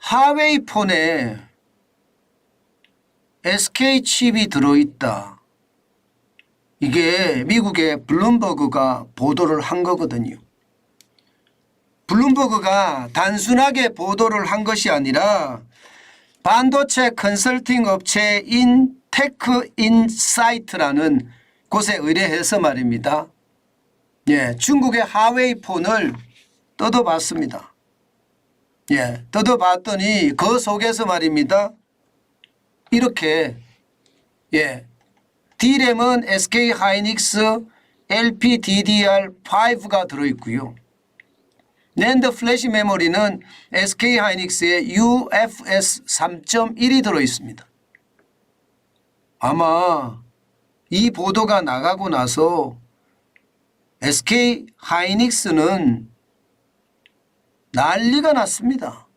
하웨이 폰에 SK 칩이 들어있다. 이게 미국의 블룸버그가 보도를 한 거거든요. 블룸버그가 단순하게 보도를 한 것이 아니라 반도체 컨설팅 업체인 테크인사이트라는 곳에 의뢰해서 말입니다. 중국의 하웨이 폰을 뜯어봤습니다. 뜯어봤더니 그 속에서 말입니다. 이렇게 D램은 SK 하이닉스 LPDDR5가 들어있고요. 낸드 플래시 메모리는 SK 하이닉스의 UFS 3.1이 들어있습니다. 아마 이 보도가 나가고 나서 SK 하이닉스는 난리가 났습니다.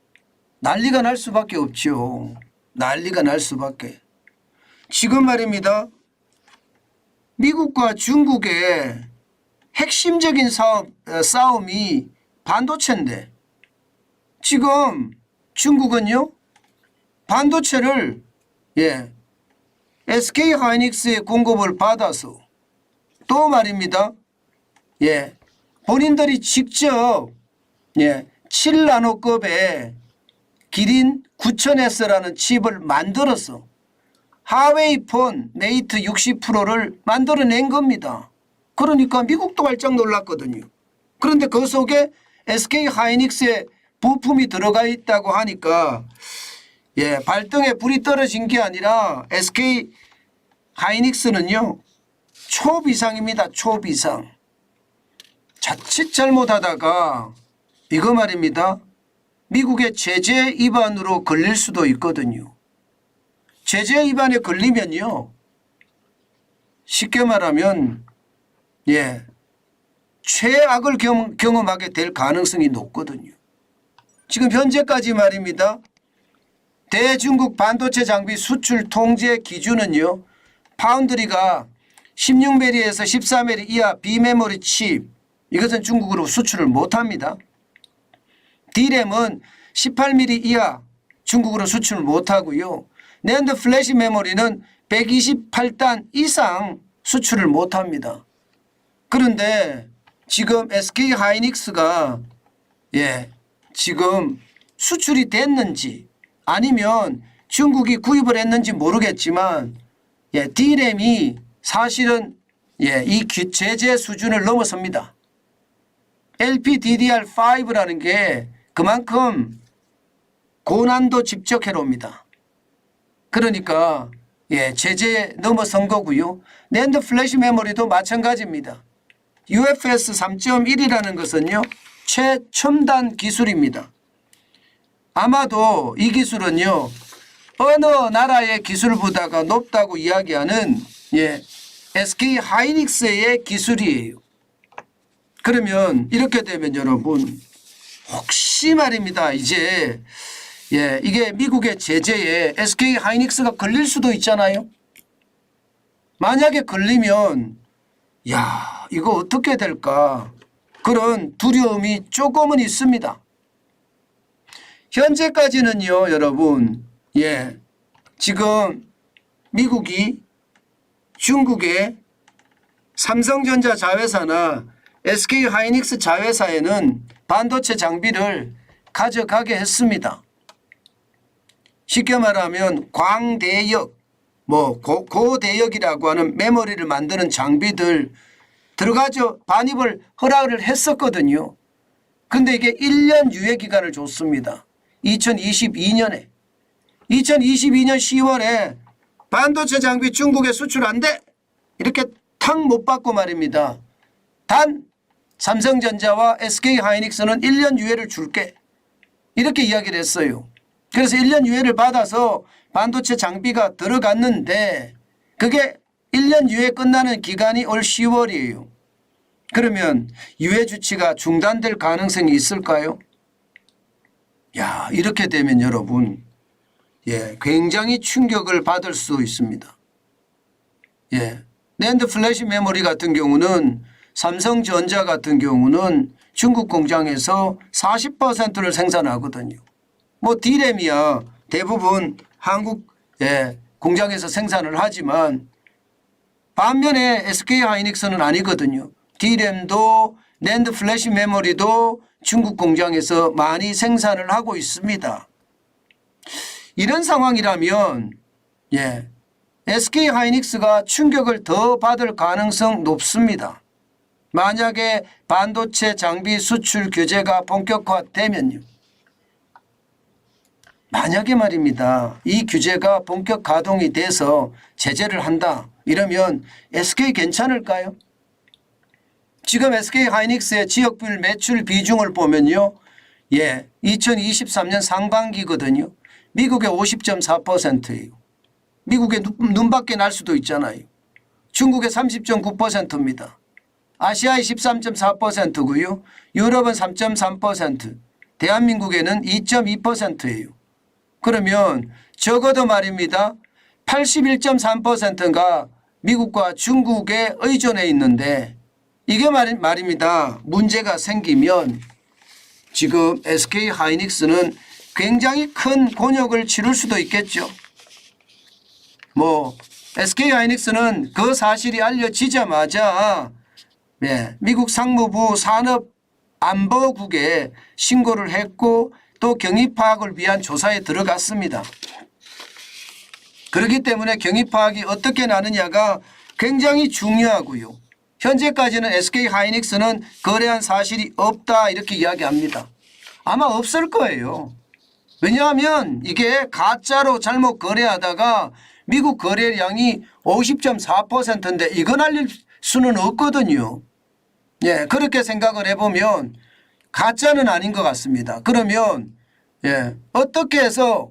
난리가 날 수밖에 없죠. 난리가 날 수밖에. 지금 말입니다. 미국과 중국의 핵심적인 싸움이 반도체인데 지금 중국은요 반도체를 SK 하이닉스의 공급을 받아서 또 말입니다. 본인들이 직접 7나노급의 기린 9000S라는 칩을 만들어서 하웨이 폰 메이트 60 프로를 만들어낸 겁니다. 그러니까 미국도 깜짝 놀랐거든요. 그런데 그 속에 SK 하이닉스의 부품이 들어가 있다고 하니까 발등에 불이 떨어진 게 아니라 SK 하이닉스는요 초비상입니다. 초비상. 자칫 잘못하다가 이거 말입니다. 미국의 제재 위반으로 걸릴 수도 있거든요. 제재 위반에 걸리면요 쉽게 말하면 최악을 경험하게 될 가능성이 높거든요. 지금 현재까지 말입니다. 대중국 반도체 장비 수출 통제 기준은요. 파운드리가 16mm에서 14mm 이하 비메모리 칩 이것은 중국으로 수출을 못합니다. D램은 18mm 이하 중국으로 수출을 못하고요. 낸드 플래시 메모리는 128단 이상 수출을 못합니다. 그런데 지금 SK 하이닉스가 지금 수출이 됐는지 아니면 중국이 구입을 했는지 모르겠지만 D램이 사실은 이 제재 수준을 넘어섭니다. LPDDR5라는 게 그만큼 고난도 집적 회로입니다. 그러니까 제재 넘어선 거고요. 낸드 플래시 메모리도 마찬가지입니다. UFS 3.1이라는 것은요. 최첨단 기술입니다. 아마도 이 기술은요. 어느 나라의 기술보다가 높다고 이야기하는 SK 하이닉스의 기술이에요. 그러면 이렇게 되면 여러분 혹시 말입니다. 이제 이게 미국의 제재에 SK 하이닉스가 걸릴 수도 있잖아요. 만약에 걸리면 이거 어떻게 될까 그런 두려움이 조금은 있습니다. 현재까지는요 여러분 지금 미국이 중국의 삼성전자 자회사나 SK 하이닉스 자회사에는 반도체 장비를 가져가게 했습니다. 쉽게 말하면 광대역 고대역이라고 하는 메모리를 만드는 장비들 들어가죠. 반입을 허락을 했었거든요. 근데 이게 1년 유예기간을 줬습니다. 2022년에 2022년 10월에 반도체 장비 중국에 수출 안 돼 이렇게 탁 못 받고 말입니다. 단 삼성전자와 SK 하이닉스는 1년 유예를 줄게 이렇게 이야기를 했어요. 그래서 1년 유예를 받아서 반도체 장비가 들어갔는데 그게 1년 유예 끝나는 기간이 올 10월이에요. 그러면 유예 조치가 중단될 가능성이 있을까요? 이렇게 되면 여러분 굉장히 충격을 받을 수 있습니다. 낸드 플래시 메모리 같은 경우는 삼성전자 같은 경우는 중국 공장에서 40%를 생산하거든요. 뭐 D램이야 대부분 한국 공장에서 생산을 하지만 반면에 SK 하이닉스는 아니거든요. D램도 낸드 플래시 메모리도 중국 공장에서 많이 생산을 하고 있습니다. 이런 상황이라면 SK 하이닉스가 충격을 더 받을 가능성 높습니다. 만약에 반도체 장비 수출 규제가 본격화되면요. 만약에 말입니다. 이 규제가 본격 가동이 돼서 제재를 한다. 이러면 SK 괜찮을까요? 지금 SK 하이닉스의 지역별 매출 비중을 보면요. 2023년 상반기거든요. 미국의 50.4%예요. 미국의 눈밖에 날 수도 있잖아요. 중국의 30.9%입니다. 아시아의 13.4%고요. 유럽은 3.3%, 대한민국에는 2.2%예요. 그러면 적어도 말입니다. 81.3%가 미국과 중국에 의존해 있는데 이게 말입니다. 문제가 생기면 지금 SK 하이닉스는 굉장히 큰 곤욕을 치를 수도 있겠죠. SK 하이닉스는 그 사실이 알려지자마자 미국 상무부 산업안보국에 신고를 했고 또 경위 파악을 위한 조사에 들어갔습니다. 그렇기 때문에 경위 파악이 어떻게 나느냐가 굉장히 중요하고요. 현재까지는 SK 하이닉스는 거래한 사실이 없다 이렇게 이야기합니다. 아마 없을 거예요. 왜냐하면 이게 가짜로 잘못 거래하다가 미국 거래량이 50.4%인데 이건 알릴 수는 없거든요. 그렇게 생각을 해보면 가짜는 아닌 것 같습니다. 그러면 어떻게 해서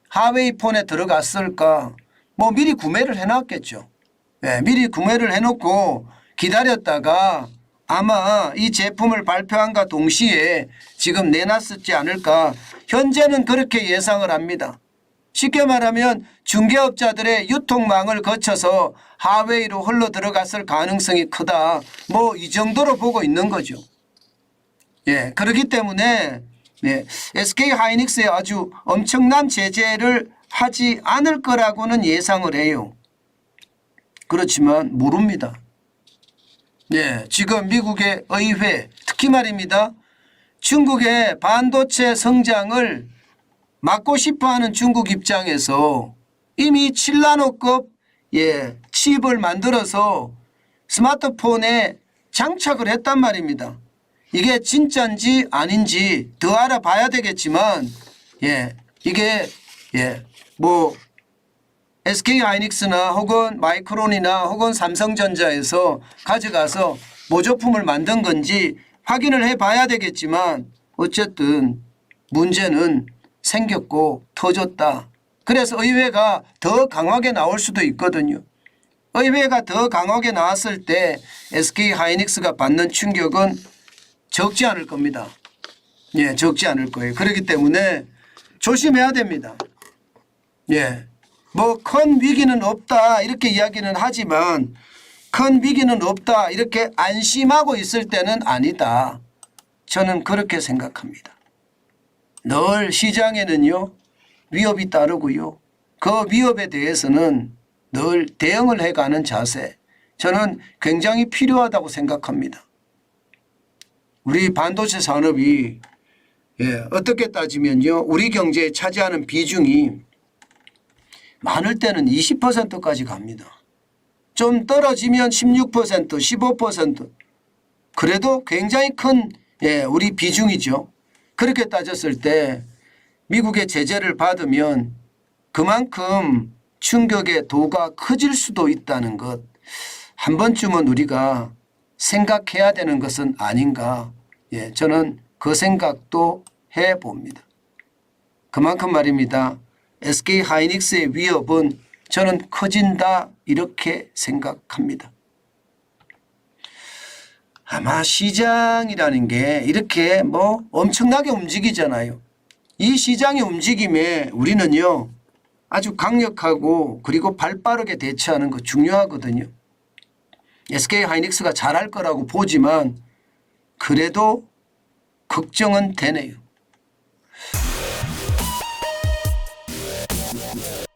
하웨이 폰에 들어갔을까? 미리 구매를 해놨겠죠. 미리 구매를 해놓고 기다렸다가 아마 이 제품을 발표한과 동시에 지금 내놨었지 않을까. 현재는 그렇게 예상을 합니다. 쉽게 말하면 중개업자들의 유통망을 거쳐서 하웨이로 흘러 들어갔을 가능성이 크다. 이 정도로 보고 있는 거죠. 그렇기 때문에 SK 하이닉스에 아주 엄청난 제재를 하지 않을 거라고는 예상을 해요. 그렇지만 모릅니다. 지금 미국의 의회 특히 말입니다. 중국의 반도체 성장을 막고 싶어하는 중국 입장에서 이미 7나노급 칩을 만들어서 스마트폰에 장착을 했단 말입니다. 이게 진짜인지 아닌지 더 알아봐야 되겠지만 이게 SK 하이닉스나 혹은 마이크론이나 혹은 삼성전자에서 가져가서 모조품을 만든 건지 확인을 해봐야 되겠지만 어쨌든 문제는 생겼고 터졌다. 그래서 의회가 더 강하게 나올 수도 있거든요. 의회가 더 강하게 나왔을 때 SK 하이닉스가 받는 충격은 적지 않을 겁니다. 적지 않을 거예요. 그렇기 때문에 조심해야 됩니다. 큰 위기는 없다 이렇게 이야기는 하지만 큰 위기는 없다 이렇게 안심하고 있을 때는 아니다. 저는 그렇게 생각합니다. 늘 시장에는요 위협이 따르고요. 그 위협에 대해서는 늘 대응을 해가는 자세 저는 굉장히 필요하다고 생각합니다. 우리 반도체 산업이 어떻게 따지면요 우리 경제에 차지하는 비중이 많을 때는 20%까지 갑니다. 좀 떨어지면 16%, 15% 그래도 굉장히 큰 우리 비중이죠. 그렇게 따졌을 때 미국의 제재를 받으면 그만큼 충격의 도가 커질 수도 있다는 것 한 번쯤은 우리가 생각해야 되는 것은 아닌가. 저는 그 생각도 해봅니다. 그만큼 말입니다. SK 하이닉스의 위협은 저는 커진다 이렇게 생각합니다. 아마 시장이라는 게 이렇게 엄청나게 움직이잖아요. 이 시장의 움직임에 우리는요 아주 강력하고 그리고 발빠르게 대처하는 거 중요하거든요. SK 하이닉스가 잘할 거라고 보지만 그래도 걱정은 되네요. 하겠습니다.